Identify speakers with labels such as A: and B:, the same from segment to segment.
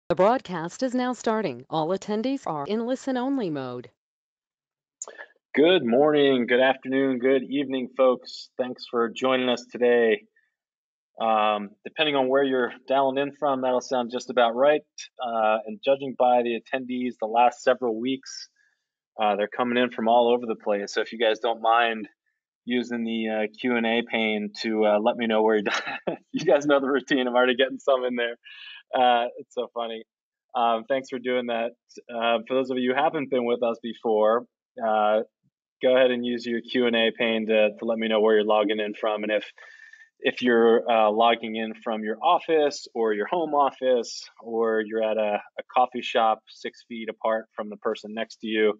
A: The broadcast is now starting. All attendees are in listen-only mode.
B: Good morning, good afternoon, good evening, folks. Thanks for joining us today. Depending on where you're dialing in from, that'll sound just about right. And judging by the attendees the last several weeks, they're coming in from all over the place. So if you guys don't mind using the Q&A pane to let me know where you're you guys know the routine. I'm already getting some in there. It's so funny. Thanks for doing that. For those of you who haven't been with us before, go ahead and use your Q&A pane to let me know where you're logging in from. And if you're logging in from your office or your home office, or you're at a coffee shop 6 feet apart from the person next to you,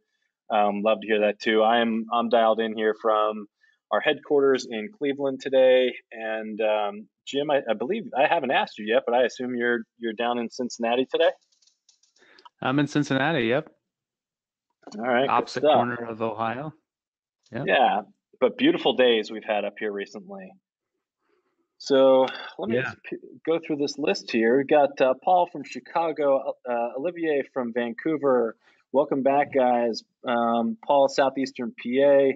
B: love to hear that too. I'm dialed in here from our headquarters in Cleveland today. And Jim, I believe I haven't asked you yet, but I assume you're down in Cincinnati today?
C: I'm in Cincinnati, yep.
B: All right,
C: Opposite corner of Ohio. Yep.
B: Yeah, but beautiful days we've had up here recently. So let me go through this list here. We've got Paul from Chicago, Olivier from Vancouver. Welcome back, guys. Paul, Southeastern PA,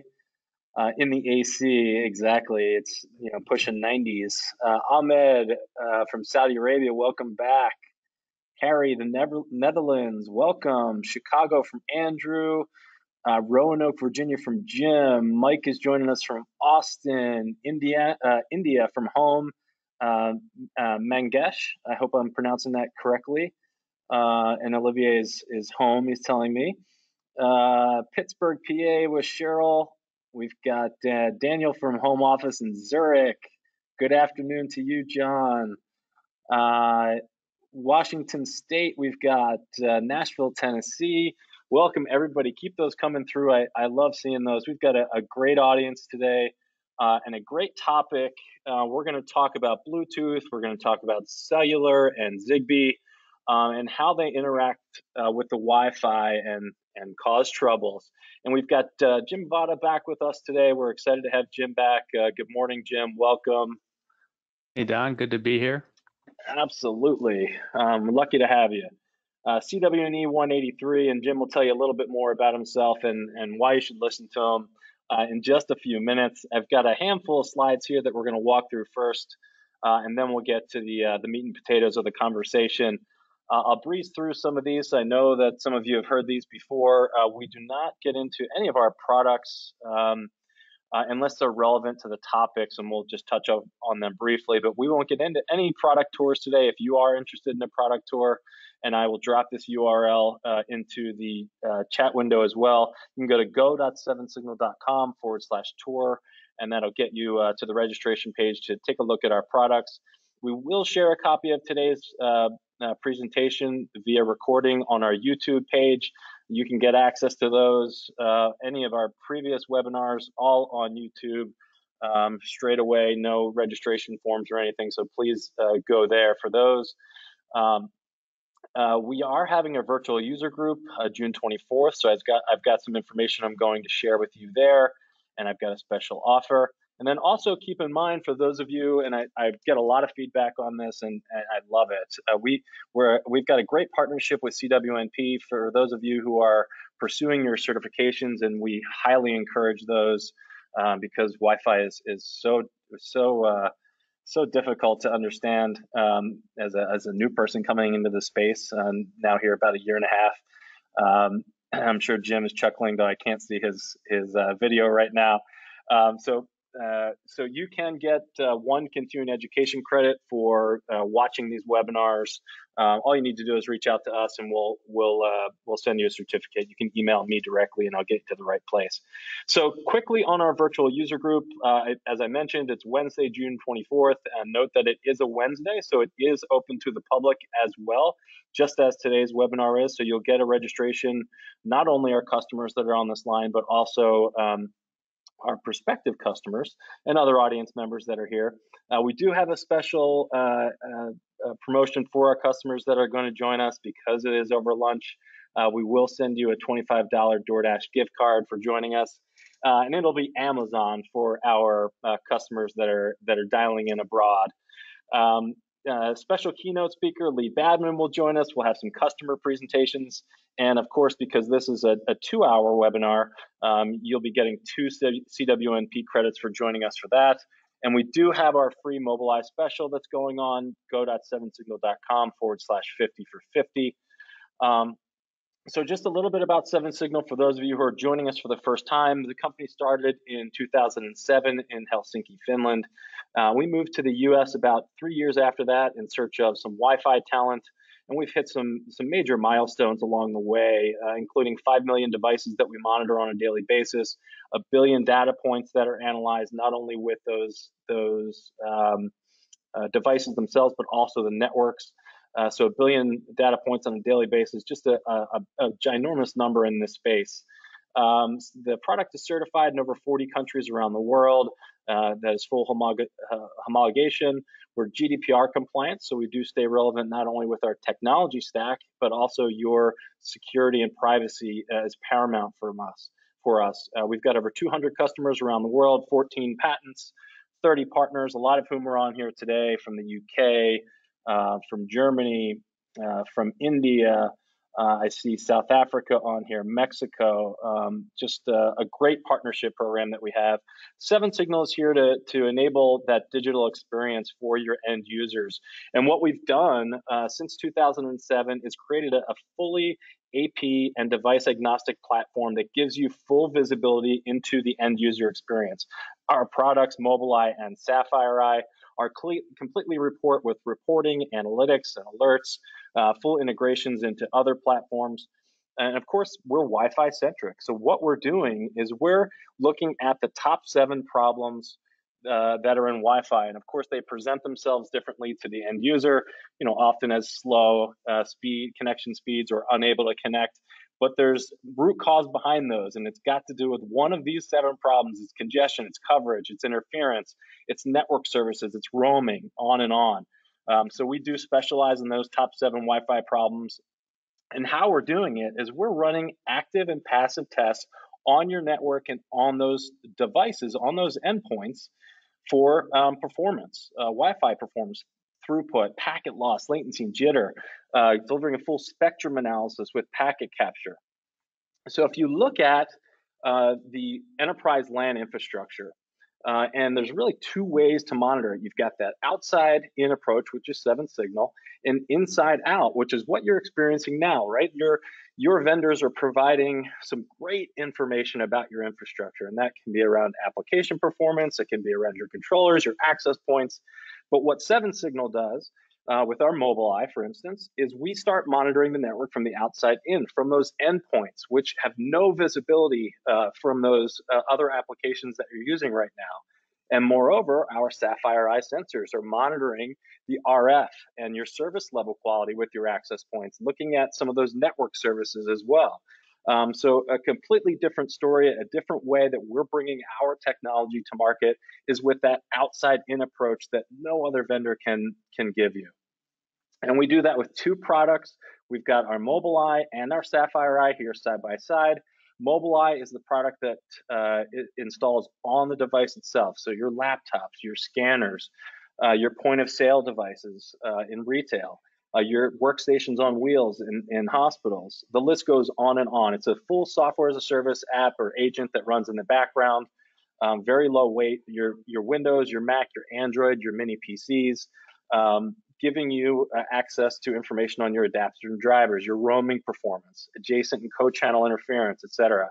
B: in the AC, exactly. It's pushing 90s. Ahmed from Saudi Arabia, welcome back. Harry, the Netherlands, welcome. Chicago from Andrew. Roanoke, Virginia from Jim. Mike is joining us from Austin, India from home. Mangesh, I hope I'm pronouncing that correctly. And Olivier is home, he's telling me. Pittsburgh, PA with Cheryl. We've got Daniel from home office in Zurich. Good afternoon to you, John. Washington State, we've got Nashville, Tennessee. Welcome, everybody. Keep those coming through. I love seeing those. We've got a great audience today and a great topic. We're going to talk about Bluetooth. We're going to talk about cellular and Zigbee and how they interact with the Wi-Fi and cause troubles. And we've got Jim Vada back with us today. We're excited to have Jim back. Good morning, Jim. Welcome.
C: Hey, Don. Good to be here.
B: Absolutely. We're lucky to have you. CWNE 183, and Jim will tell you a little bit more about himself and why you should listen to him in just a few minutes. I've got a handful of slides here that we're going to walk through first, and then we'll get to the meat and potatoes of the conversation. I'll breeze through some of these. I know that some of you have heard these before. We do not get into any of our products unless they're relevant to the topics, and we'll just touch on them briefly. But we won't get into any product tours today. If you are interested in a product tour, and I will drop this URL into the chat window as well, you can go to go.sevensignal.com/tour, and that'll get you to the registration page to take a look at our products. We will share a copy of today's presentation via recording on our YouTube page. You can get access to those, any of our previous webinars, all on YouTube straight away, no registration forms or anything, so please go there for those. We are having a virtual user group June 24th, so I've got some information I'm going to share with you there, and I've got a special offer. And then also keep in mind, for those of you, and I get a lot of feedback on this, and I love it. We've got a great partnership with CWNP for those of you who are pursuing your certifications, and we highly encourage those because Wi-Fi is so difficult to understand as a new person coming into the space. Now here about a year and a half. I'm sure Jim is chuckling, though I can't see his video right now. So you can get one continuing education credit for watching these webinars. All you need to do is reach out to us, and we'll send you a certificate. You can email me directly, and I'll get you to the right place. So quickly on our virtual user group, as I mentioned, it's Wednesday, June 24th. And note that it is a Wednesday, so it is open to the public as well, just as today's webinar is. So you'll get a registration, not only our customers that are on this line, but also our prospective customers and other audience members that are here. We do have a special promotion for our customers that are going to join us because it is over lunch. We will send you a $25 DoorDash gift card for joining us, and it'll be Amazon for our customers that are dialing in abroad. special keynote speaker, Lee Badman, will join us. We'll have some customer presentations. And of course, because this is a 2-hour webinar, you'll be getting 2 CWNP credits for joining us for that. And we do have our free Mobileye special that's going on, go.7signal.com/50 for 50. So just a little bit about 7Signal for those of you who are joining us for the first time. The company started in 2007 in Helsinki, Finland. We moved to the US about 3 years after that in search of some Wi-Fi talent, and we've hit some major milestones along the way, including 5 million devices that we monitor on a daily basis, 1 billion data points that are analyzed not only with those devices themselves, but also the networks. So 1 billion data points on a daily basis, just a ginormous number in this space. The product is certified in over 40 countries around the world. That is full homologation. We're GDPR compliant, so we do stay relevant not only with our technology stack, but also your security and privacy is paramount for us. We've got over 200 customers around the world, 14 patents, 30 partners, a lot of whom are on here today from the UK, from Germany, from India. I see South Africa on here, Mexico, just a great partnership program that we have. 7Signal is here to enable that digital experience for your end users. And what we've done since 2007 is created a fully AP and device agnostic platform that gives you full visibility into the end user experience. Our products, Mobileye and Sapphire Eye, are completely report with reporting, analytics, and alerts, full integrations into other platforms. And of course, we're Wi-Fi centric. So what we're doing is we're looking at the top 7 problems that are in Wi-Fi. And of course, they present themselves differently to the end user, often as slow connection speeds or unable to connect. But there's root cause behind those, and it's got to do with one of these 7 problems. It's congestion, it's coverage, it's interference, it's network services, it's roaming, on and on. So we do specialize in those top 7 Wi-Fi problems. And how we're doing it is we're running active and passive tests on your network and on those devices, on those endpoints for performance, Wi-Fi performance, throughput, packet loss, latency, jitter, delivering a full spectrum analysis with packet capture. So if you look at the enterprise LAN infrastructure, and there's really 2 ways to monitor it. You've got that outside-in approach, which is 7Signal, and inside-out, which is what you're experiencing now, right? Your vendors are providing some great information about your infrastructure, and that can be around application performance, it can be around your controllers, your access points. But what 7Signal does with our Mobileye, for instance, is we start monitoring the network from the outside in, from those endpoints, which have no visibility from those other applications that you're using right now. And moreover, our Sapphire Eye sensors are monitoring the RF and your service level quality with your access points, looking at some of those network services as well. So a completely different story, a different way that we're bringing our technology to market is with that outside-in approach that no other vendor can give you. And we do that with 2 products. We've got our Mobileye and our Sapphire Eye here side by side. Mobileye is the product that it installs on the device itself. So your laptops, your scanners, your point of sale devices in retail, your workstations on wheels in hospitals. The list goes on and on. It's a full software as a service app or agent that runs in the background. Very low weight. Your Windows, your Mac, your Android, your mini PCs, giving you access to information on your adapters and drivers, your roaming performance, adjacent and co-channel interference, etc.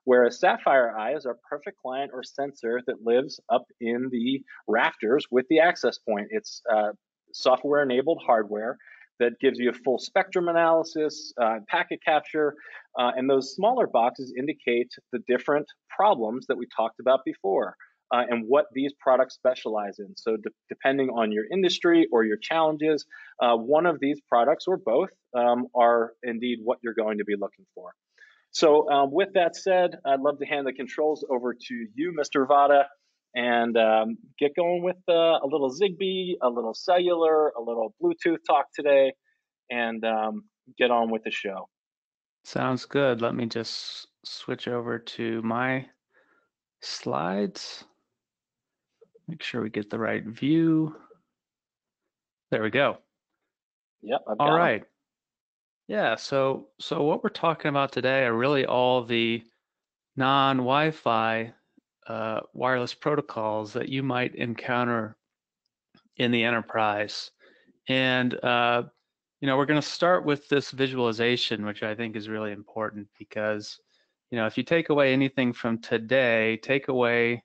B: Whereas Sapphire Eye is our perfect client or sensor that lives up in the rafters with the access point. It's software-enabled hardware that gives you a full spectrum analysis, packet capture, and those smaller boxes indicate the different problems that we talked about before. And what these products specialize in. So depending on your industry or your challenges, one of these products or both are indeed what you're going to be looking for. So with that said, I'd love to hand the controls over to you, Mr. Vada, and get going with a little Zigbee, a little cellular, a little Bluetooth talk today, and get on with the show.
C: Sounds good. Let me just switch over to my slides. Make sure we get the right view. There we go.
B: Yep, I've
C: All
B: got them.
C: right. Yeah, so what we're talking about today are really all the non-Wi-Fi wireless protocols that you might encounter in the enterprise. And we're going to start with this visualization, which I think is really important because, if you take away anything from today, take away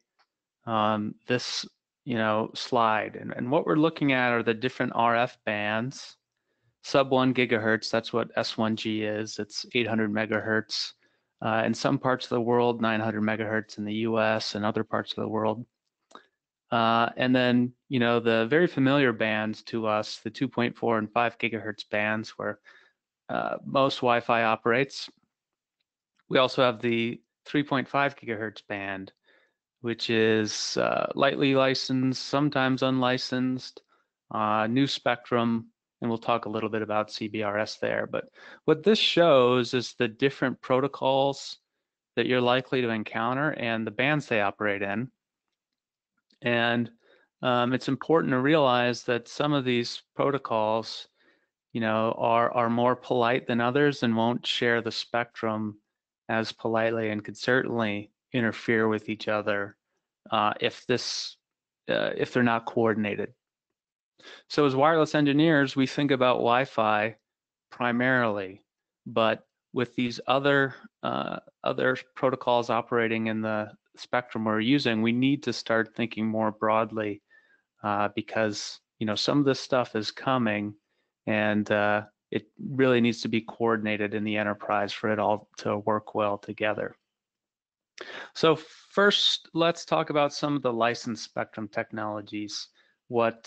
C: this, slide. And what we're looking at are the different RF bands. Sub 1 gigahertz, that's what S1G is. It's 800 megahertz. In some parts of the world, 900 megahertz in the US and other parts of the world. And then, the very familiar bands to us, the 2.4 and 5 gigahertz bands where most Wi-Fi operates. We also have the 3.5 gigahertz band, which is lightly licensed, sometimes unlicensed, new spectrum, and we'll talk a little bit about CBRS there. But what this shows is the different protocols that you're likely to encounter and the bands they operate in. And it's important to realize that some of these protocols, are more polite than others and won't share the spectrum as politely and could certainly interfere with each other if they're not coordinated. So as wireless engineers, we think about Wi-Fi primarily, but with these other protocols operating in the spectrum we're using, we need to start thinking more broadly because some of this stuff is coming, and it really needs to be coordinated in the enterprise for it all to work well together. So first, let's talk about some of the licensed spectrum technologies, what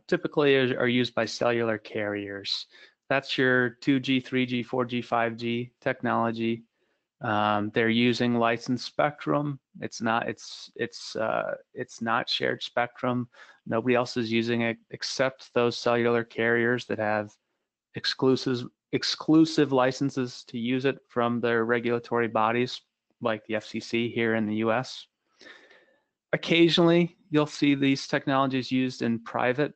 C: typically are used by cellular carriers. That's your 2G, 3G, 4G, 5G technology. They're using licensed spectrum. It's not shared spectrum. Nobody else is using it except those cellular carriers that have exclusive licenses to use it from their regulatory bodies, like the FCC here in the US. Occasionally, you'll see these technologies used in private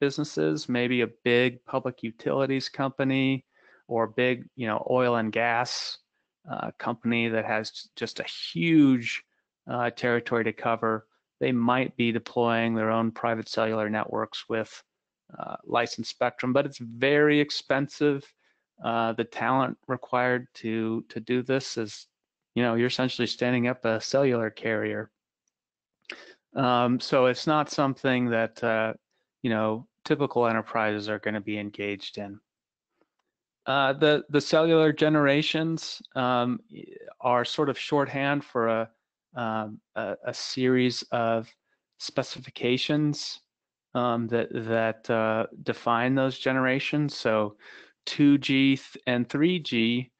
C: businesses, maybe a big public utilities company or big, oil and gas company that has just a huge territory to cover. They might be deploying their own private cellular networks with licensed spectrum, but it's very expensive. The talent required to do this is, you're essentially standing up a cellular carrier. So it's not something that typical enterprises are going to be engaged in. The cellular generations are sort of shorthand for a series of specifications that define those generations. So 2G and 3G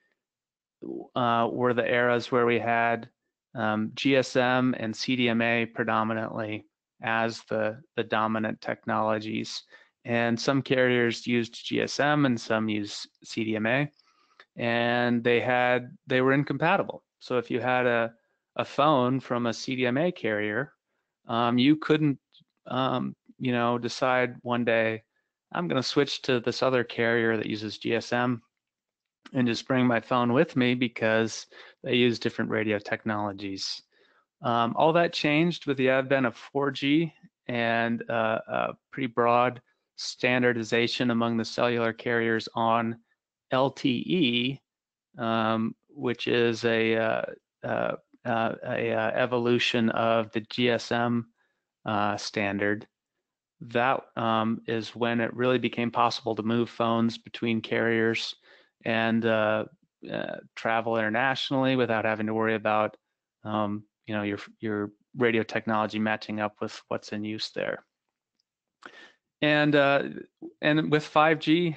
C: were the eras where we had GSM and CDMA predominantly as the dominant technologies. And some carriers used GSM and some used CDMA, and they were incompatible. So if you had a phone from a CDMA carrier, you couldn't decide one day, I'm going to switch to this other carrier that uses GSM and just bring my phone with me because they use different radio technologies. All that changed with the advent of 4G and a pretty broad standardization among the cellular carriers on LTE, which is a evolution of the GSM standard. That is when it really became possible to move phones between carriers and travel internationally without having to worry about your radio technology matching up with what's in use there. And with 5G,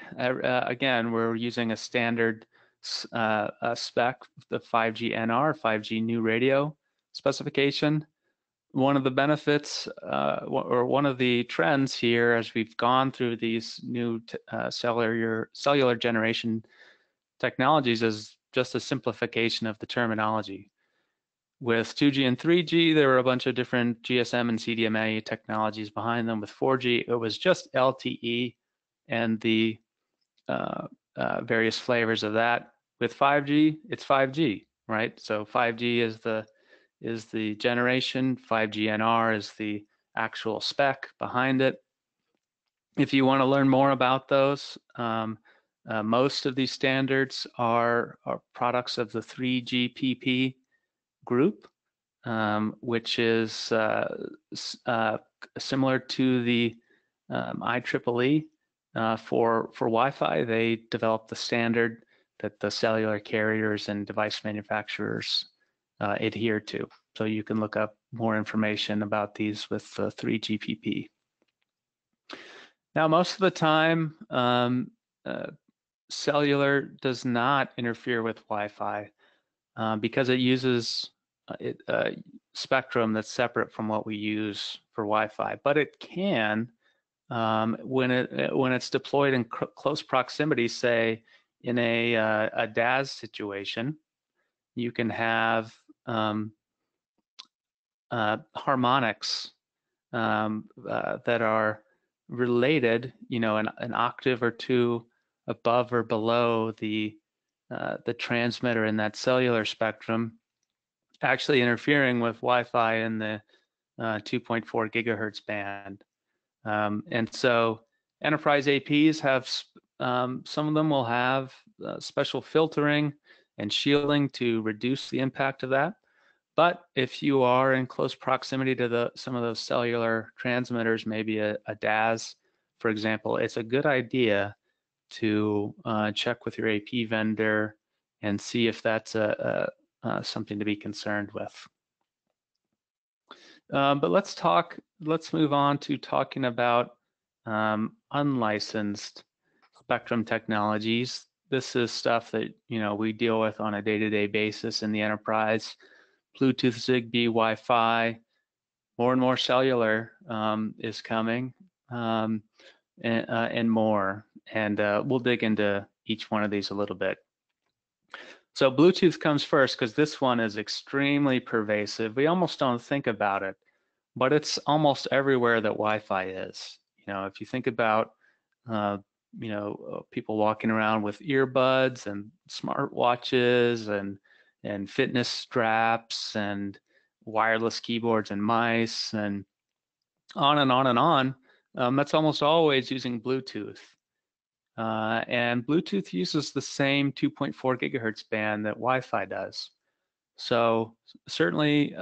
C: again, we're using a standard spec, the 5G NR, 5G new radio specification. One of the benefits or one of the trends here as we've gone through these new cellular generation technologies is just a simplification of the terminology. With 2G and 3G, there were a bunch of different GSM and CDMA technologies behind them. With 4G, it was just LTE and the various flavors of that. With 5G, it's 5G, right? So 5G is the generation. 5G NR is the actual spec behind it. If you want to learn more about those, most of these standards are products of the 3GPP group, which is similar to the IEEE for Wi-Fi. They developed the standard that the cellular carriers and device manufacturers adhere to. So you can look up more information about these with 3GPP. Now, most of the time, cellular does not interfere with Wi-Fi because it uses spectrum that's separate from what we use for Wi-Fi, but it can when it's deployed in close proximity, say in a DAS situation. You can have harmonics that are related, an octave or two above or below the transmitter in that cellular spectrum, actually interfering with Wi-Fi in the 2.4 gigahertz band. And so enterprise APs have, some of them will have special filtering and shielding to reduce the impact of that. But if you are in close proximity to some of those cellular transmitters, maybe a DAS, for example, it's a good idea to check with your AP vendor and see if that's something to be concerned with. But let's move on to talking about unlicensed spectrum technologies. This is stuff that we deal with on a day-to-day basis in the enterprise. Bluetooth, Zigbee, Wi-Fi, more and more cellular is coming, and more. And we'll dig into each one of these a little bit. So Bluetooth comes first because this one is extremely pervasive. We almost don't think about it, but it's almost everywhere that Wi-Fi is. If you think about people walking around with earbuds and smartwatches and fitness straps and wireless keyboards and mice and on and on and on, that's almost always using Bluetooth. And Bluetooth uses the same 2.4 gigahertz band that Wi-Fi does. So certainly,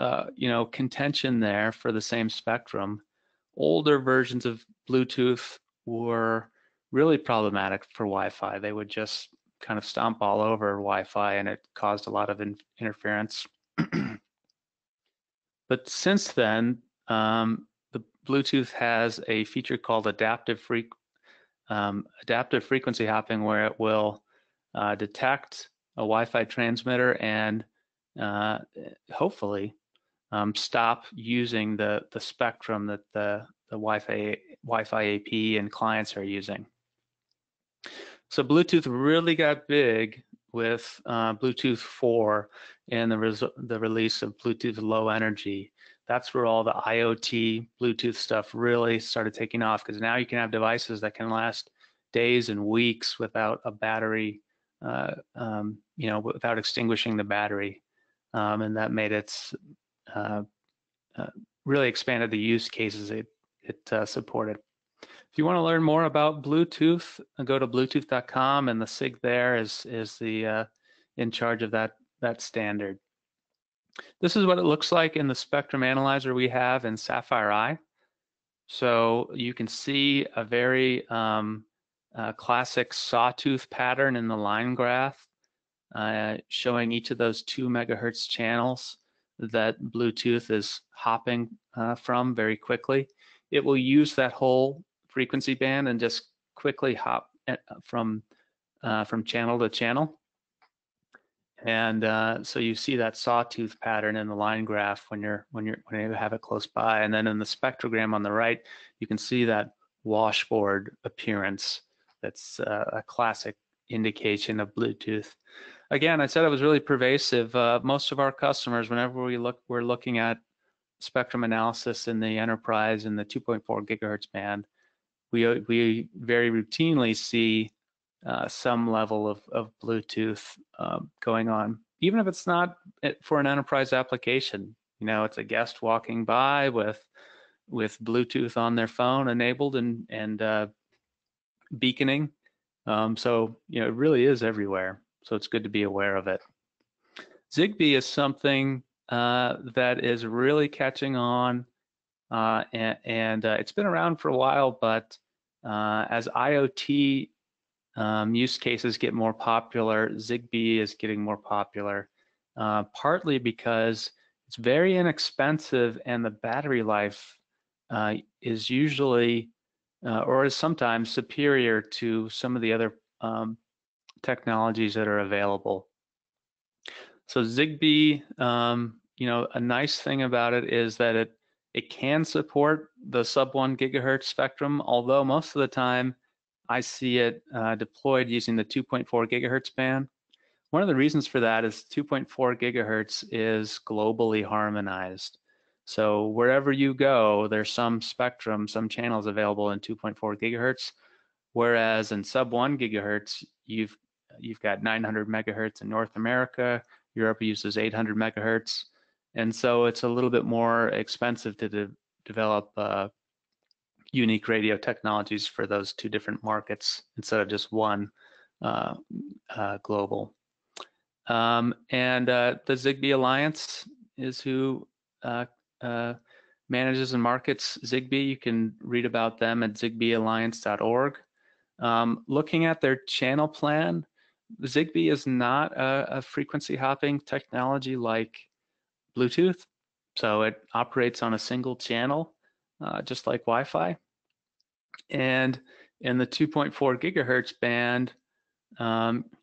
C: contention there for the same spectrum. Older versions of Bluetooth were really problematic for Wi-Fi. They would just kind of stomp all over Wi-Fi, and it caused a lot of interference. But since then, the Bluetooth has a feature called adaptive frequency hopping, where it will detect a Wi-Fi transmitter and hopefully stop using the spectrum that the Wi-Fi AP and clients are using. So Bluetooth really got big with Bluetooth 4 and the release of Bluetooth Low Energy. That's where all the IoT Bluetooth stuff really started taking off, because now you can have devices that can last days and weeks without a battery, without extinguishing the battery, and that made it really expanded the use cases it supported. If you want to learn more about Bluetooth, go to Bluetooth.com, and the SIG there is the in charge of that standard. This is what it looks like in the spectrum analyzer we have in Sapphire Eye. So you can see a very classic sawtooth pattern in the line graph, showing each of those 2 megahertz channels that Bluetooth is hopping from very quickly. It will use that whole frequency band and just quickly hop from channel to channel. And so you see that sawtooth pattern in the line graph when you have it close by, and then in the spectrogram on the right, you can see that washboard appearance. That's a classic indication of Bluetooth. Again, I said it was really pervasive. Most of our customers, whenever we're looking at spectrum analysis in the enterprise in the 2.4 gigahertz band, we very routinely see some level of Bluetooth going on, even if it's not for an enterprise application. You know, it's a guest walking by with Bluetooth on their phone enabled and beaconing. So, you know, it really is everywhere. So it's good to be aware of it. Zigbee is something that is really catching on, and it's been around for a while, but as IoT use cases get more popular, Zigbee is getting more popular, partly because it's very inexpensive and the battery life is usually or is sometimes superior to some of the other technologies that are available. So Zigbee, you know, a nice thing about it is that it can support the sub 1 gigahertz spectrum, although most of the time I see it deployed using the 2.4 gigahertz band. One of the reasons for that is 2.4 gigahertz is globally harmonized. So wherever you go, there's some spectrum, some channels available in 2.4 gigahertz, whereas in sub 1 gigahertz, you've got 900 megahertz in North America, Europe uses 800 megahertz, and so it's a little bit more expensive to develop unique radio technologies for those two different markets instead of just one global. And the Zigbee Alliance is who manages and markets Zigbee. You can read about them at zigbeealliance.org. Looking at their channel plan, Zigbee is not a frequency hopping technology like Bluetooth, so it operates on a single channel, just like Wi-Fi. And in the 2.4 gigahertz band,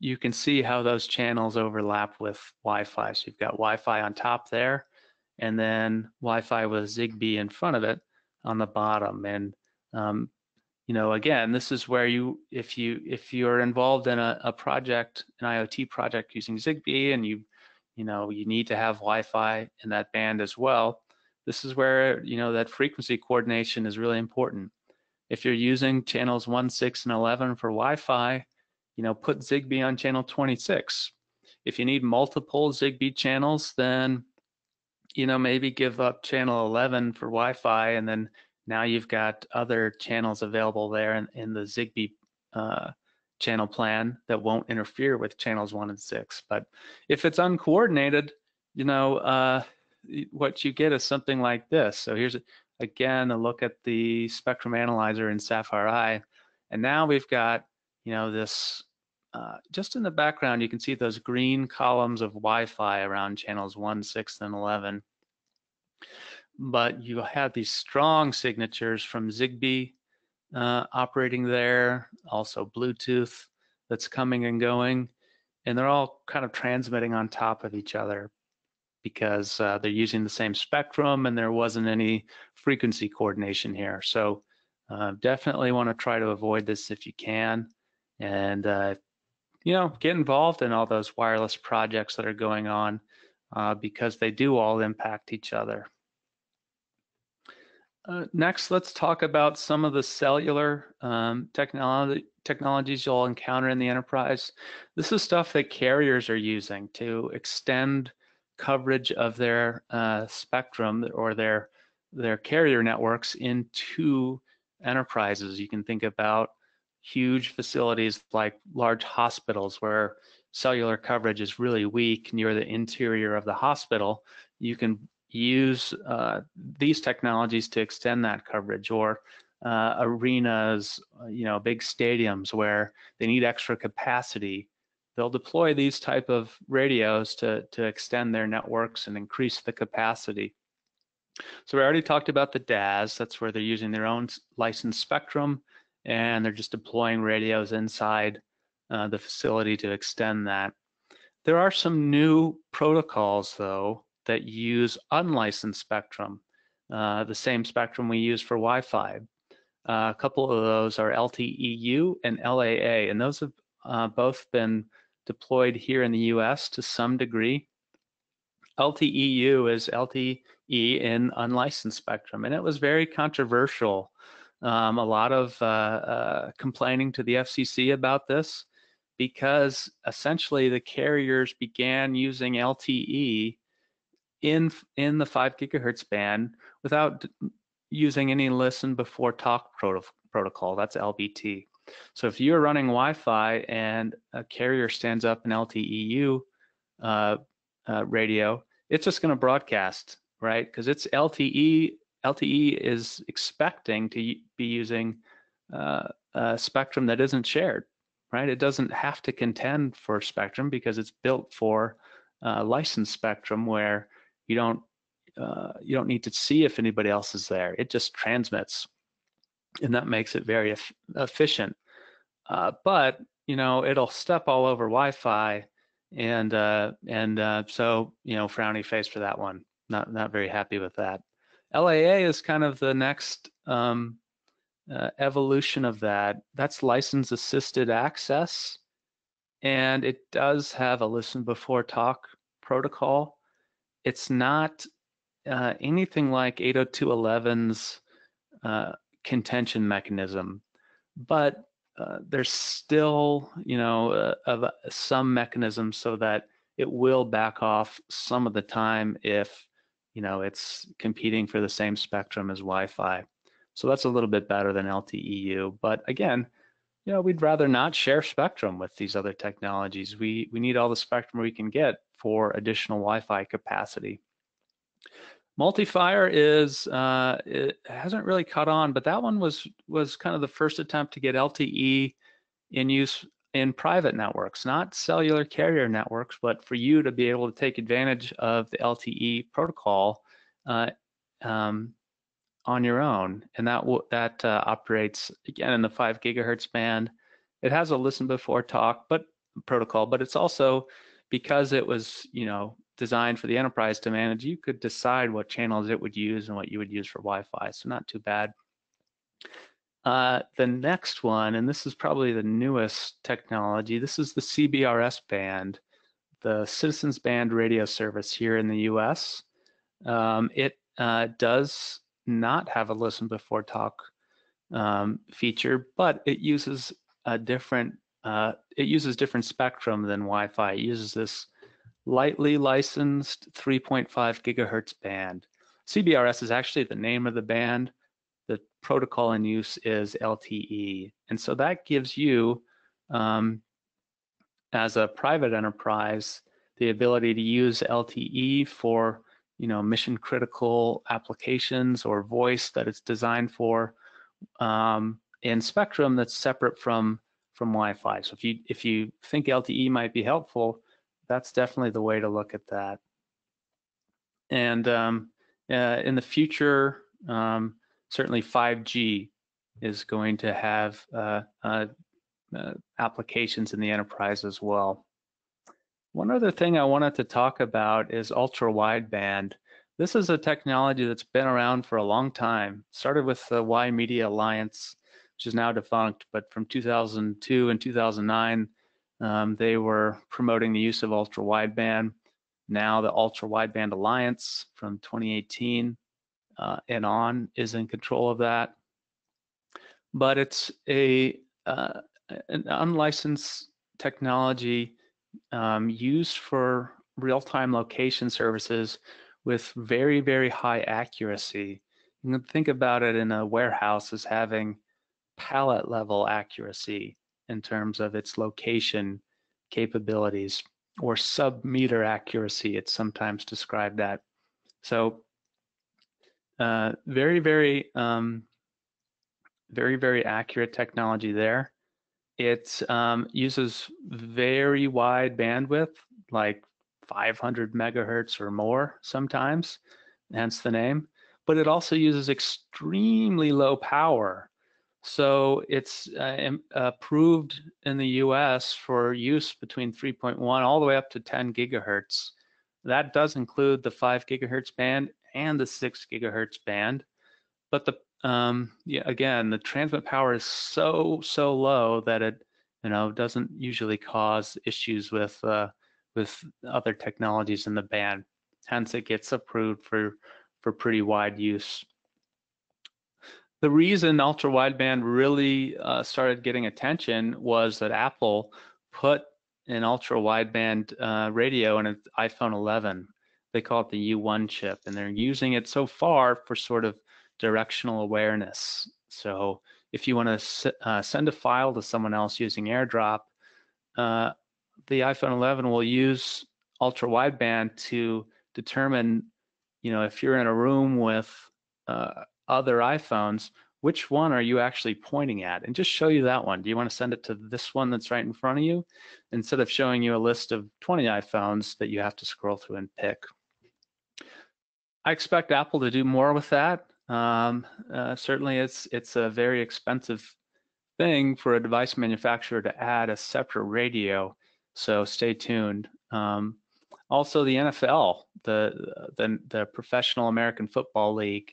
C: you can see how those channels overlap with Wi-Fi. So you've got Wi-Fi on top there, and then Wi-Fi with Zigbee in front of it on the bottom. And you know, again, this is where if you're involved in a project, an IoT project using Zigbee, and you need to have Wi-Fi in that band as well, this is where, you know, that frequency coordination is really important. If you're using channels 1, 6, and 11 for Wi-Fi, you know, put Zigbee on channel 26. If you need multiple Zigbee channels, then, you know, maybe give up channel 11 for Wi-Fi, and then now you've got other channels available there in the Zigbee channel plan that won't interfere with channels 1 and 6. But if it's uncoordinated, you know, what you get is something like this. So here's, again, a look at the spectrum analyzer in Sapphire Eye. And now we've got, you know, this, just in the background, you can see those green columns of Wi-Fi around channels 1, 6, and 11. But you have these strong signatures from Zigbee operating there, also Bluetooth that's coming and going, and they're all kind of transmitting on top of each other because they're using the same spectrum and there wasn't any frequency coordination here. So definitely want to try to avoid this if you can, and you know, get involved in all those wireless projects that are going on because they do all impact each other. Next, let's talk about some of the cellular technologies you'll encounter in the enterprise. This is stuff that carriers are using to extend coverage of their spectrum or their carrier networks into enterprises. You can think about huge facilities like large hospitals where cellular coverage is really weak near the interior of the hospital. You can use these technologies to extend that coverage, or arenas, you know, big stadiums where they need extra capacity. They'll deploy these type of radios to extend their networks and increase the capacity. So we already talked about the DAS. That's where they're using their own licensed spectrum and they're just deploying radios inside the facility to extend that. There are some new protocols, though, that use unlicensed spectrum, the same spectrum we use for Wi-Fi. A couple of those are LTE-U and LAA, and those have both been deployed here in the US to some degree. LTE-U is LTE in unlicensed spectrum, and it was very controversial. A lot of complaining to the FCC about this, because essentially the carriers began using LTE in the 5 gigahertz band without using any listen before talk protocol. That's LBT. So if you're running Wi-Fi and a carrier stands up an LTE-U radio, it's just going to broadcast, right? Because it's LTE. LTE is expecting to be using a spectrum that isn't shared, right? It doesn't have to contend for spectrum because it's built for licensed spectrum where you don't need to see if anybody else is there. It just transmits, and that makes it very efficient. But it'll step all over Wi-Fi, and so frowny face for that one. Not very happy with that. LAA is kind of the next evolution of that. That's license assisted access, and it does have a listen before talk protocol. It's not anything like 802.11's contention mechanism, but there's still some mechanism so that it will back off some of the time if it's competing for the same spectrum as Wi-Fi. So that's a little bit better than LTE-U. But again, we'd rather not share spectrum with these other technologies. We need all the spectrum we can get for additional Wi-Fi capacity. Multi-fire it hasn't really caught on, but that one was kind of the first attempt to get LTE in use in private networks, not cellular carrier networks, but for you to be able to take advantage of the LTE protocol on your own, and that operates again in the 5 gigahertz band. It has a listen before talk protocol, but it's also, because it was designed for the enterprise to manage, you could decide what channels it would use and what you would use for Wi-Fi, so not too bad. The next one, and this is probably the newest technology, this is the CBRS band, the Citizens Band Radio Service here in the US. It does not have a listen before talk feature, but it uses different spectrum than Wi-Fi. It uses this lightly licensed 3.5 gigahertz band. CBRS is actually the name of the band. The protocol in use is LTE. And so that gives you, as a private enterprise, the ability to use LTE for mission critical applications or voice that it's designed for in spectrum that's separate from Wi-Fi. So if you think LTE might be helpful, that's definitely the way to look at that. And in the future, certainly 5G is going to have applications in the enterprise as well. One other thing I wanted to talk about is ultra wideband. This is a technology that's been around for a long time. Started with the Y Media Alliance, which is now defunct, but from 2002 and 2009, they were promoting the use of ultra wideband. Now the Ultra Wideband Alliance from 2018 and on is in control of that. But it's an unlicensed technology used for real-time location services with very, very high accuracy. You can think about it in a warehouse as having pallet level accuracy in terms of its location capabilities, or sub-meter accuracy, it's sometimes described at. So very, very accurate technology there. It uses very wide bandwidth, like 500 megahertz or more sometimes, hence the name, but it also uses extremely low power. So it's approved in the US for use between 3.1 all the way up to 10 gigahertz. That does include the 5 gigahertz band and the 6 gigahertz band. But again, the transmit power is so low that it doesn't usually cause issues with other technologies in the band. Hence, it gets approved for pretty wide use. The reason ultra wideband really started getting attention was that Apple put an ultra wideband radio in its iPhone 11. They call it the U1 chip, and they're using it so far for sort of directional awareness. So if you want to send a file to someone else using AirDrop, the iPhone 11 will use ultra wideband to determine, if you're in a room with other iPhones, which one are you actually pointing at, and just show you that one. Do you want to send it to this one that's right in front of you, instead of showing you a list of 20 iPhones that you have to scroll through and pick? I expect Apple to do more with that. Certainly it's a very expensive thing for a device manufacturer to add a separate radio, so stay tuned. Also, the NFL, the Professional American Football League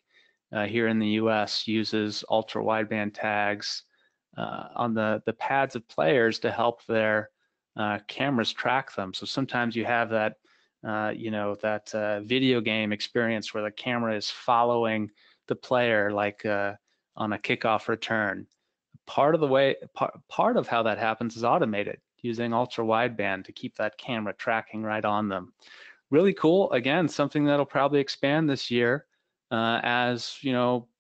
C: here in the US, uses ultra wideband tags on the pads of players to help their cameras track them. So sometimes you have that video game experience where the camera is following the player, like on a kickoff return. Part of how that happens is automated using ultra wideband to keep that camera tracking right on them. Really cool. Again, something that'll probably expand this year as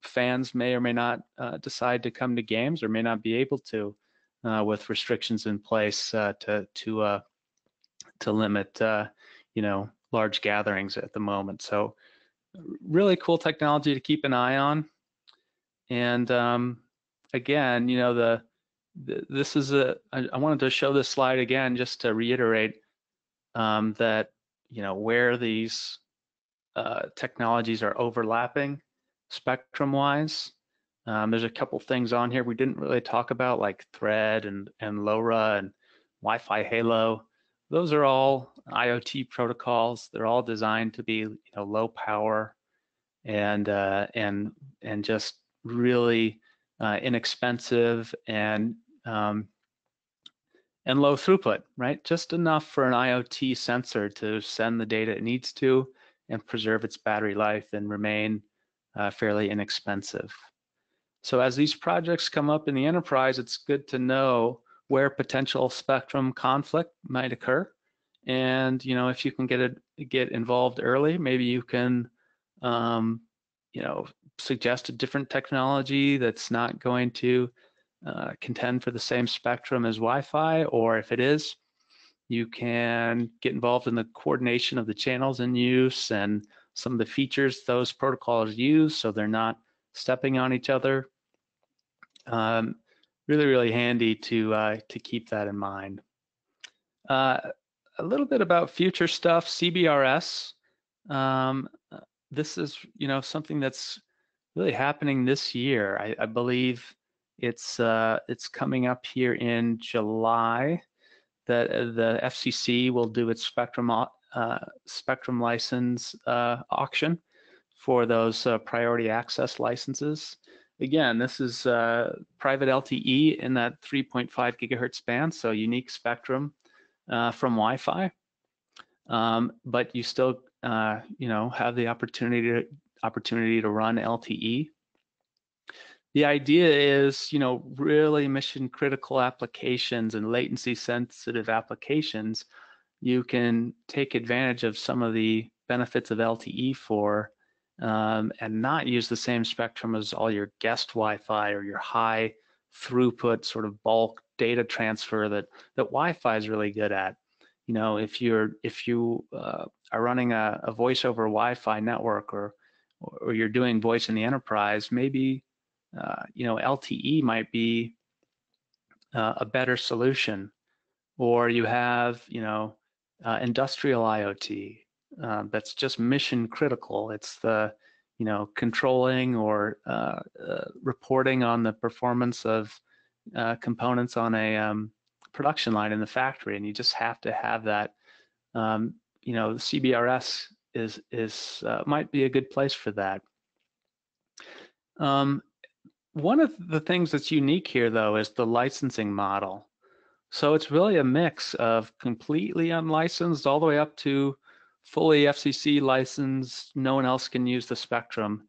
C: fans may or may not decide to come to games, or may not be able to with restrictions in place to limit large gatherings at the moment. So really cool technology to keep an eye on. And again, this is I wanted to show this slide again just to reiterate that where these technologies are overlapping spectrum-wise. There's a couple things on here we didn't really talk about, like Thread and LoRa and Wi-Fi Halo. Those are all IoT protocols. They're all designed to be low power and just really inexpensive and low throughput, right? Just enough for an IoT sensor to send the data it needs to and preserve its battery life and remain fairly inexpensive. So as these projects come up in the enterprise, it's good to know where potential spectrum conflict might occur. And if you can get involved early, maybe you can suggest a different technology that's not going to contend for the same spectrum as Wi-Fi, or if it is, you can get involved in the coordination of the channels in use and some of the features those protocols use, so they're not stepping on each other. Really, really handy to keep that in mind. A little bit about future stuff. CBRS. This is something that's really happening this year. I believe it's coming up here in July. That the FCC will do its spectrum license auction for those priority access licenses. Again, this is private LTE in that 3.5 gigahertz band, so unique spectrum from Wi-Fi. But you still have the opportunity to run LTE. The idea is, really mission critical applications and latency sensitive applications, you can take advantage of some of the benefits of LTE for and not use the same spectrum as all your guest Wi-Fi or your high throughput sort of bulk data transfer that Wi-Fi is really good at. If you are running a voice over Wi-Fi network or you're doing voice in the enterprise, maybe LTE might be a better solution. Or you have industrial IoT that's just mission critical. It's the controlling or reporting on the performance of components on a production line in the factory, and you just have to have that. CBRS is might be a good place for that. One of the things that's unique here, though, is the licensing model. So it's really a mix of completely unlicensed all the way up to fully FCC licensed, no one else can use the spectrum.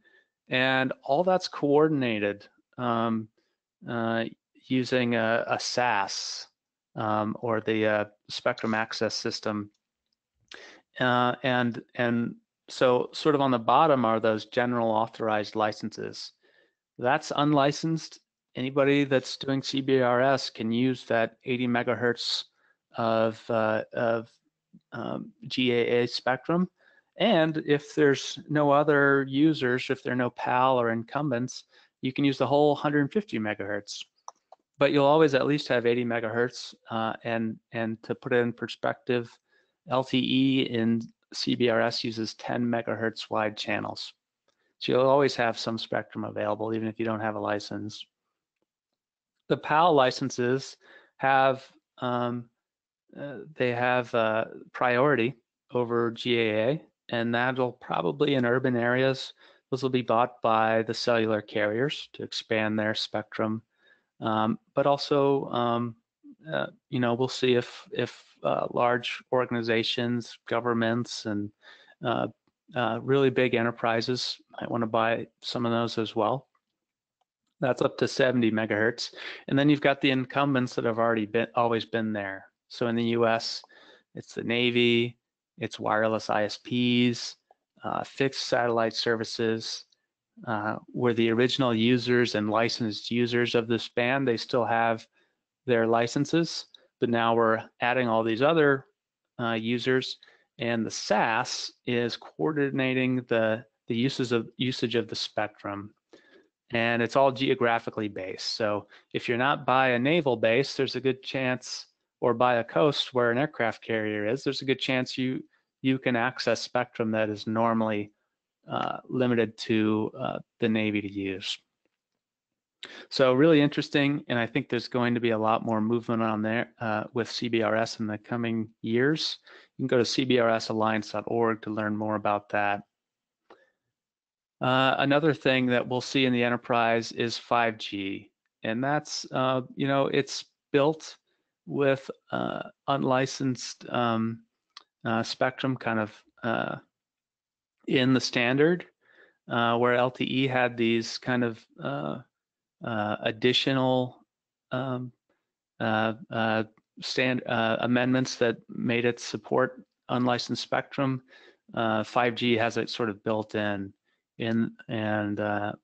C: And all that's coordinated uh, using a SAS or the Spectrum Access System. And so sort of on the bottom are those general authorized licenses. That's unlicensed. Anybody that's doing CBRS can use that 80 megahertz of GAA spectrum. And if there's no other users, if there are no PAL or incumbents, you can use the whole 150 megahertz. But you'll always at least have 80 megahertz. And to put it in perspective, LTE in CBRS uses 10 megahertz wide channels. So you'll always have some spectrum available, even if you don't have a license. The PAL licenses have priority over GAA, and that'll probably in urban areas, those will be bought by the cellular carriers to expand their spectrum. But also, we'll see if large organizations, governments, and really big enterprises might want to buy some of those as well. That's up to 70 megahertz. And then you've got the incumbents that have always been there. So in the US, it's the Navy, it's wireless ISPs, fixed satellite services, were the original users and licensed users of this band. They still have their licenses, but now we're adding all these other users, and the SAS is coordinating the usage of the spectrum. And it's all geographically based. So if you're not by a naval base, there's a good chance, or by a coast where an aircraft carrier is, there's a good chance you can access spectrum that is normally limited to the Navy to use. So really interesting, and I think there's going to be a lot more movement on there with CBRS in the coming years. You can go to cbrsalliance.org to learn more about that. Another thing that we'll see in the enterprise is 5G, and that's, it's built with unlicensed spectrum kind of in the standard, where LTE had these kind of additional amendments that made it support unlicensed spectrum. 5G has it sort of built in, and the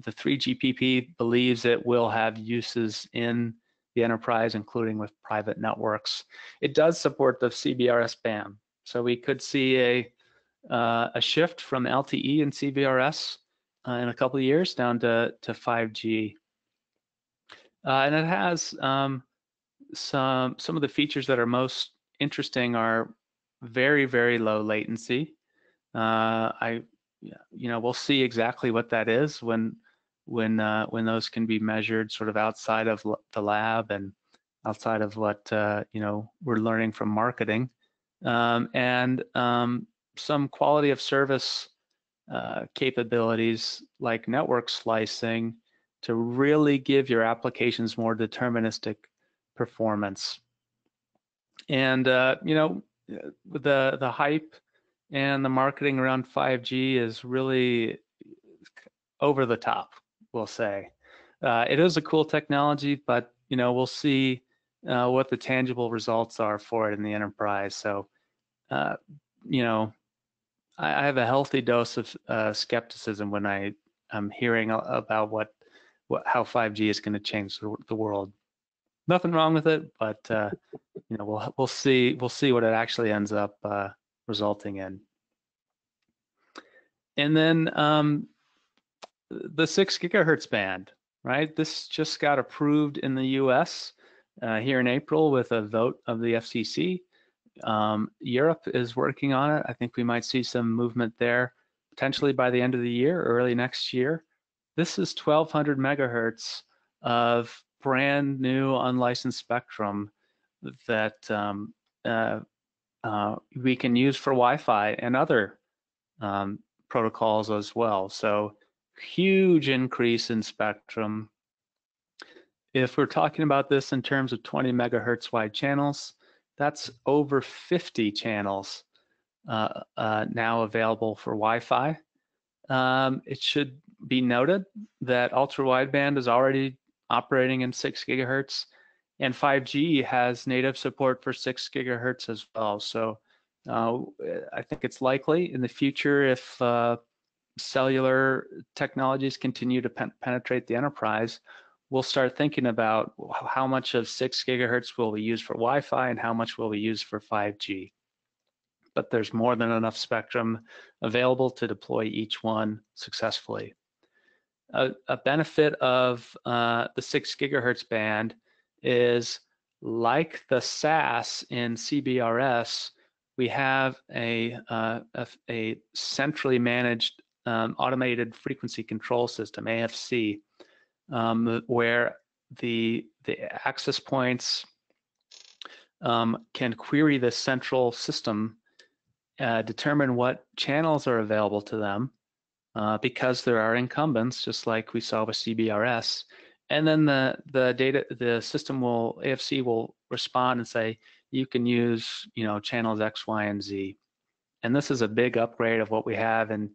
C: 3GPP believes it will have uses in the enterprise, including with private networks. It does support the CBRS band, so we could see a shift from LTE and CBRS in a couple of years down to 5G. And it has some of the features that are most interesting are very, very low latency. We'll see exactly what that is when those can be measured sort of outside of the lab and outside of what we're learning from marketing, and some quality of service capabilities like network slicing to really give your applications more deterministic performance. And the hype and the marketing around 5G is really over the top, we'll say. It is a cool technology, but we'll see what the tangible results are for it in the enterprise. So I have a healthy dose of skepticism when I'm hearing about how 5G is going to change the world. Nothing wrong with it, but we'll see what it actually ends up resulting in. And then the 6 gigahertz band, right? This just got approved in the US here in April with a vote of the FCC. Europe is working on it. I think we might see some movement there potentially by the end of the year, early next year. This is 1200 megahertz of brand new unlicensed spectrum that we can use for Wi-Fi and other protocols as well. So huge increase in spectrum. if we're talking about this in terms of 20 megahertz wide channels, that's over 50 channels now available for Wi-Fi. It should be noted that ultra wideband is already operating in 6 gigahertz, and 5G has native support for 6 gigahertz as well. So I think it's likely in the future, if cellular technologies continue to penetrate the enterprise, we'll start thinking about how much of 6 gigahertz will we use for Wi-Fi and how much will we use for 5G. But there's more than enough spectrum available to deploy each one successfully. A benefit of the 6 gigahertz band is, like the SAS in CBRS, we have a centrally managed automated frequency control system, AFC, where the access points can query the central system, determine what channels are available to them, because there are incumbents, just like we saw with CBRS, and then the AFC will respond and say, you can use, channels X, Y, and Z. And this is a big upgrade of what we have in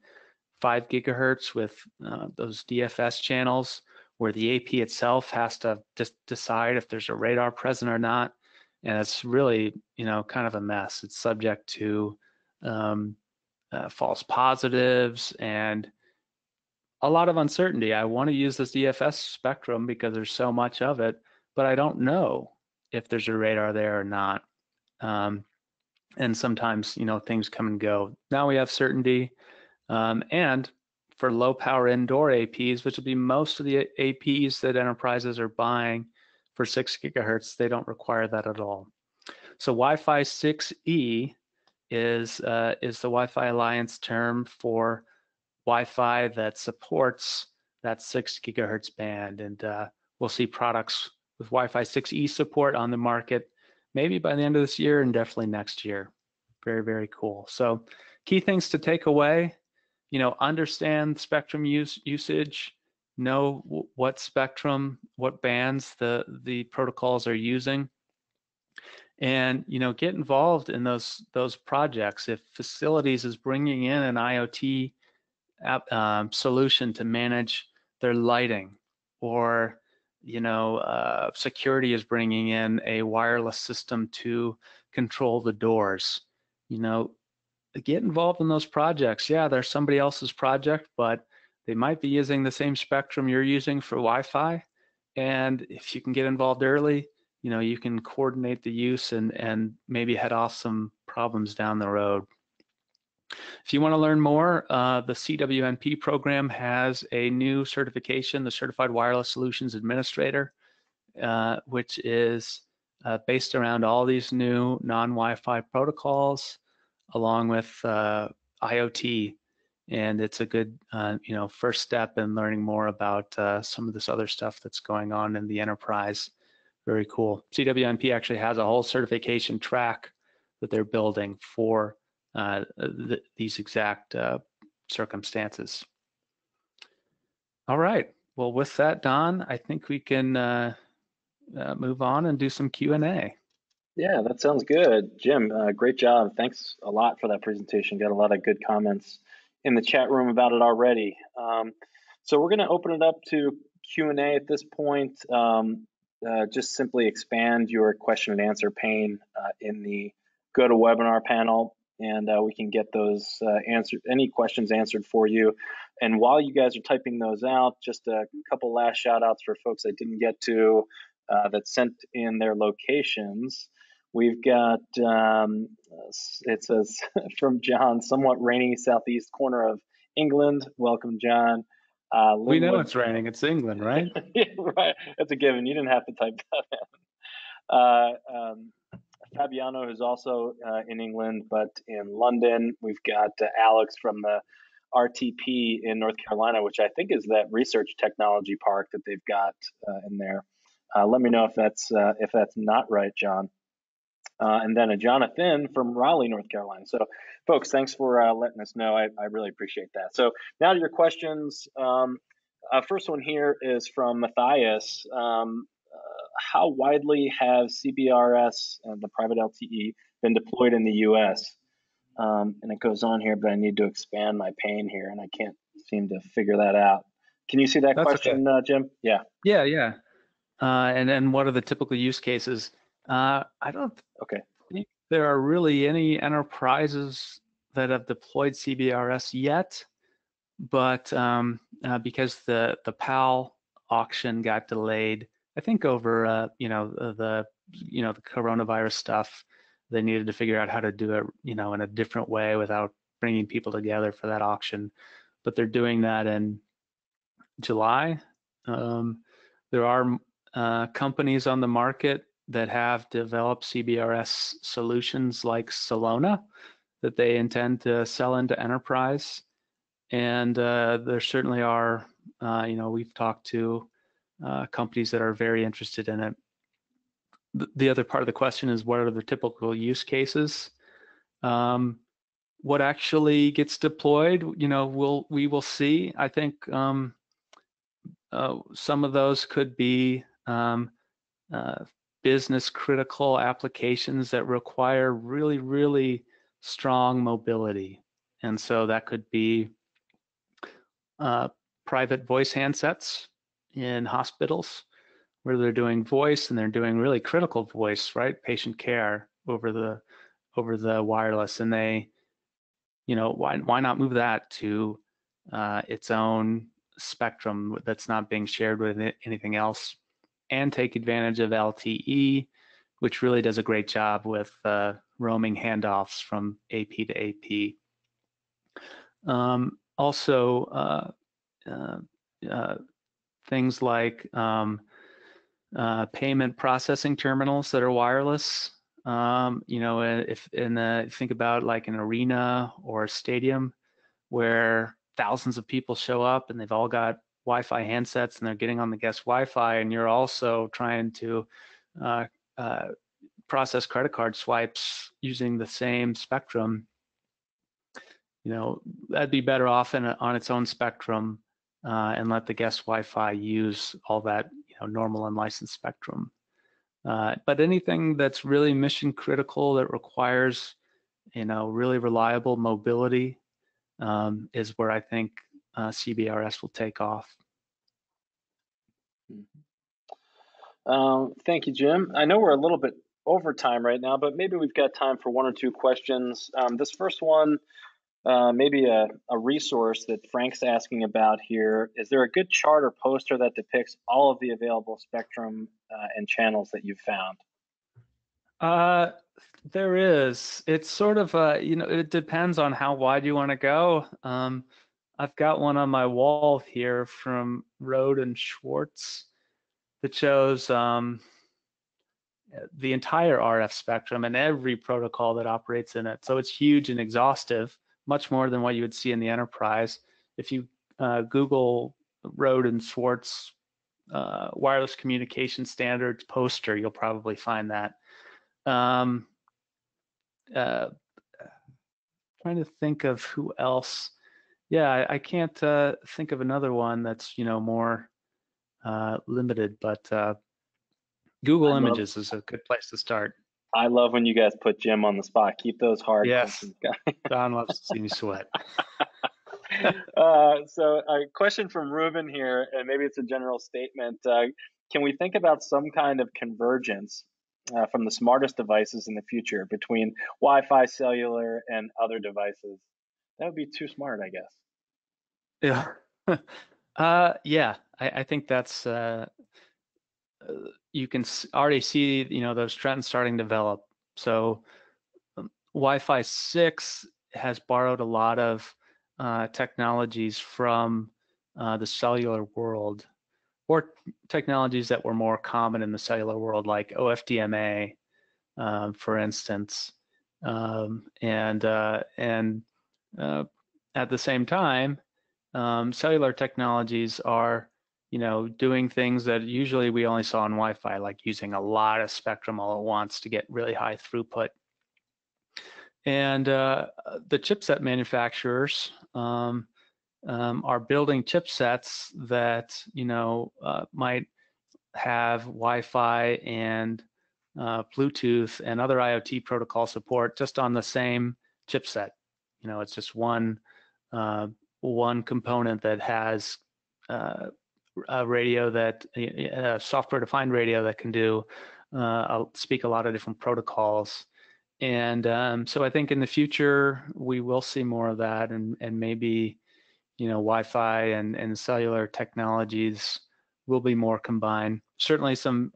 C: 5 gigahertz with those DFS channels, where the AP itself has to just decide if there's a radar present or not. And it's really, kind of a mess. It's subject to false positives and a lot of uncertainty. I want to use this DFS spectrum because there's so much of it, but I don't know if there's a radar there or not. And sometimes, things come and go. Now we have certainty. And for low power indoor APs, which will be most of the APs that enterprises are buying for 6 gigahertz, they don't require that at all. So Wi-Fi 6E is the Wi-Fi Alliance term for Wi-Fi that supports that 6 gigahertz band. And we'll see products with Wi-Fi 6E support on the market, maybe by the end of this year and definitely next year. Very, very cool. So key things to take away, understand spectrum usage, know what spectrum, what bands the protocols are using, and get involved in those projects. If facilities is bringing in an IoT solution to manage their lighting, or security is bringing in a wireless system to control the doors, get involved in those projects. Yeah, they're somebody else's project, but they might be using the same spectrum you're using for Wi-Fi. And if you can get involved early, you can coordinate the use and maybe head off some problems down the road. If you want to learn more, the CWNP program has a new certification, the Certified Wireless Solutions Administrator, which is based around all these new non-Wi-Fi protocols, along with IoT. And it's a good, first step in learning more about some of this other stuff that's going on in the enterprise. Very cool. CWNP actually has a whole certification track that they're building for these exact circumstances. All right. Well, with that, Don, I think we can move on and do some Q&A.
B: Yeah, that sounds good. Jim, great job. Thanks a lot for that presentation. Got a lot of good comments in the chat room about it already. So we're going to open it up to Q&A at this point. Just simply expand your question and answer pane in the GoToWebinar panel, and we can get those any questions answered for you. And while you guys are typing those out, just a couple last shout outs for folks I didn't get to that sent in their locations. We've got, it says from John, somewhat rainy southeast corner of England. Welcome, John.
C: We know it's raining. It's England, right?
B: Yeah, right. That's a given. You didn't have to type that in. Fabiano, who's also in England, but in London. We've got Alex from the RTP in North Carolina, which I think is that research technology park that they've got in there. Let me know if that's not right, John. And then a Jonathan from Raleigh, North Carolina. So, folks, thanks for letting us know. I really appreciate that. So now to your questions. First one here is from Matthias. how widely have CBRS, the private LTE, been deployed in the U.S.? And it goes on here, but I need to expand my pane here, and I can't seem to figure that out. Can you see that
C: That's okay.
B: question, Jim? Yeah.
C: Yeah. And then what are the typical use cases? I don't
B: Okay.
C: think there are really any enterprises that have deployed CBRS yet, but because the PAL auction got delayed, I think over the coronavirus stuff, they needed to figure out how to do it in a different way without bringing people together for that auction. But they're doing that in July. There are companies on the market that have developed CBRS solutions like Solona that they intend to sell into enterprise. And there certainly are, we've talked to companies that are very interested in it. The other part of the question is, what are the typical use cases? What actually gets deployed, we will see. I think some of those could be business critical applications that require really, really strong mobility. And so that could be private voice handsets in hospitals where they're doing voice and they're doing really critical voice, right? Patient care over the wireless. And they, why not move that to its own spectrum that's not being shared with anything else, and take advantage of LTE, which really does a great job with roaming handoffs from AP to AP. Also, things like payment processing terminals that are wireless. If think about like an arena or a stadium where thousands of people show up and they've all got Wi-Fi handsets and they're getting on the guest Wi-Fi, and you're also trying to process credit card swipes using the same spectrum, that'd be better off on its own spectrum and let the guest Wi-Fi use all that normal unlicensed spectrum. But anything that's really mission critical that requires really reliable mobility is where I think CBRS will take off.
B: Thank you, Jim. I know we're a little bit over time right now, but maybe we've got time for one or two questions. This first one, maybe a resource that Frank's asking about here. Is there a good chart or poster that depicts all of the available spectrum and channels that you've found?
C: There is. It's sort of, it depends on how wide you want to go. I've got one on my wall here from Rode and Schwartz that shows the entire RF spectrum and every protocol that operates in it. So it's huge and exhaustive, much more than what you would see in the enterprise. If you Google Rode and Schwartz wireless communication standards poster, you'll probably find that. Trying to think of who else. Yeah, I can't think of another one that's more limited, but Google Images is a good place to start.
B: I love when you guys put Jim on the spot. Keep those hard questions, guys.
C: Don loves to see me sweat.
B: So a question from Ruben here, and maybe it's a general statement. Can we think about some kind of convergence from the smartest devices in the future between Wi-Fi, cellular, and other devices? That would be too smart, I guess.
C: Yeah. Yeah, I think that's you can already see those trends starting to develop. So Wi-Fi 6 has borrowed a lot of technologies from the cellular world, or technologies that were more common in the cellular world, like OFDMA, for instance. And at the same time, cellular technologies are doing things that usually we only saw on Wi-Fi, like using a lot of spectrum all at once to get really high throughput. And the chipset manufacturers are building chipsets that might have Wi-Fi and Bluetooth and other IoT protocol support just on the same chipset. It's just one component that has a radio a software-defined radio that can do speak a lot of different protocols. And so I think in the future we will see more of that, and maybe Wi-Fi and cellular technologies will be more combined. Certainly some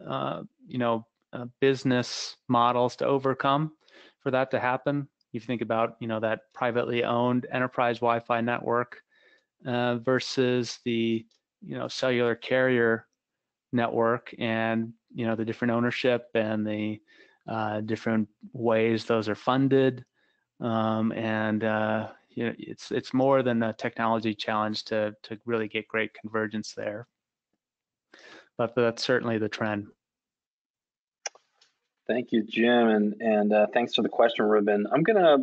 C: business models to overcome for that to happen. You think about that privately owned enterprise Wi-Fi network versus the cellular carrier network, and the different ownership and the different ways those are funded, it's more than a technology challenge to really get great convergence there. But that's certainly the trend.
B: Thank you, Jim, and thanks for the question, Ruben. I'm gonna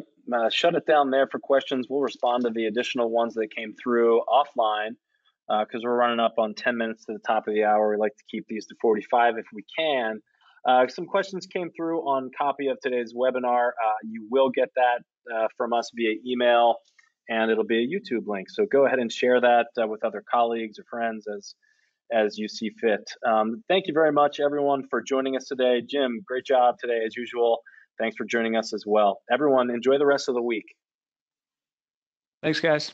B: shut it down there for questions. We'll respond to the additional ones that came through offline because we're running up on 10 minutes to the top of the hour. We like to keep these to 45 if we can. Some questions came through on copy of today's webinar. You will get that from us via email, and it'll be a YouTube link. So go ahead and share that with other colleagues or friends as you see fit. Thank you very much, everyone, for joining us today. Jim, great job today, as usual. Thanks for joining us as well. Everyone, enjoy the rest of the week.
C: Thanks, guys.